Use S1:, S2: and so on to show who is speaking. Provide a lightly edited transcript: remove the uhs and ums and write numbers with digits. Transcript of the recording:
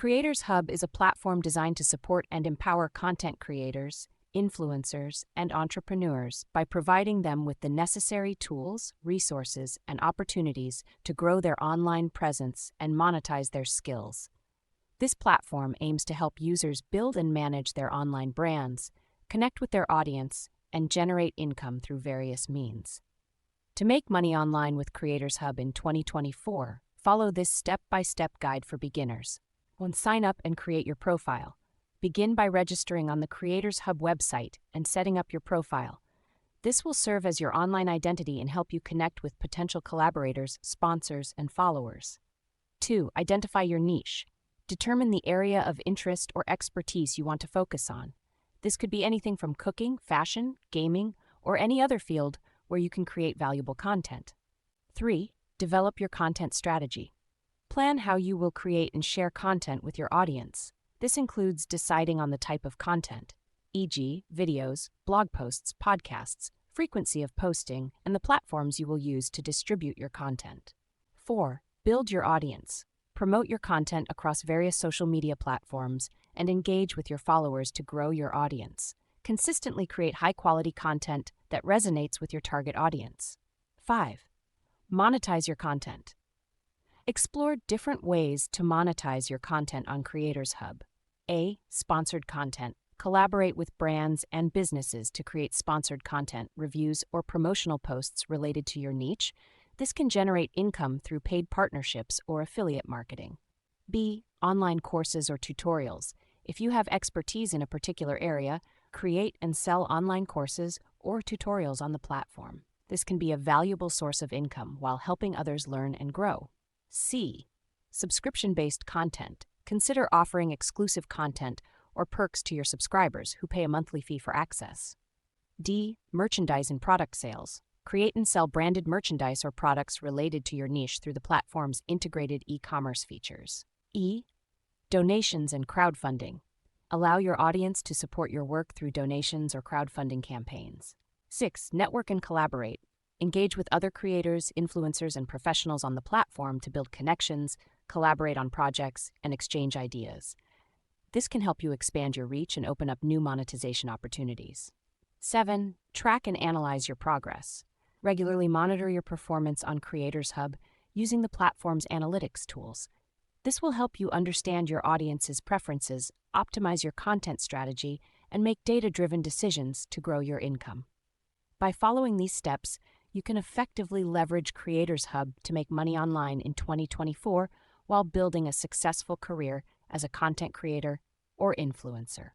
S1: CreatorsHub is a platform designed to support and empower content creators, influencers, and entrepreneurs by providing them with the necessary tools, resources, and opportunities to grow their online presence and monetize their skills. This platform aims to help users build and manage their online brands, connect with their audience, and generate income through various means. To make money online with CreatorsHub in 2024, follow this step-by-step guide for beginners. 1. Sign up and create your profile. Begin by registering on the CreatorsHub website and setting up your profile. This will serve as your online identity and help you connect with potential collaborators, sponsors, and followers. 2. Identify your niche. Determine the area of interest or expertise you want to focus on. This could be anything from cooking, fashion, gaming, or any other field where you can create valuable content. 3. Develop your content strategy. Plan how you will create and share content with your audience. This includes deciding on the type of content, e.g., videos, blog posts, podcasts, frequency of posting, and the platforms you will use to distribute your content. 4. Build your audience. Promote your content across various social media platforms and engage with your followers to grow your audience. Consistently create high-quality content that resonates with your target audience. 5. Monetize your content. Explore different ways to monetize your content on CreatorsHub. A. Sponsored content. Collaborate with brands and businesses to create sponsored content, reviews, or promotional posts related to your niche. This can generate income through paid partnerships or affiliate marketing. B. Online courses or tutorials. If you have expertise in a particular area, create and sell online courses or tutorials on the platform. This can be a valuable source of income while helping others learn and grow. C. Subscription-based content. Consider offering exclusive content or perks to your subscribers who pay a monthly fee for access. D. Merchandise and product sales. Create and sell branded merchandise or products related to your niche through the platform's integrated e-commerce features. E. Donations and crowdfunding. Allow your audience to support your work through donations or crowdfunding campaigns. 6. Network and collaborate. Engage with other creators, influencers, and professionals on the platform to build connections, collaborate on projects, and exchange ideas. This can help you expand your reach and open up new monetization opportunities. 7. Track and analyze your progress. Regularly monitor your performance on CreatorsHub using the platform's analytics tools. This will help you understand your audience's preferences, optimize your content strategy, and make data-driven decisions to grow your income. By following these steps, you can effectively leverage CreatorsHub to make money online in 2024 while building a successful career as a content creator or influencer.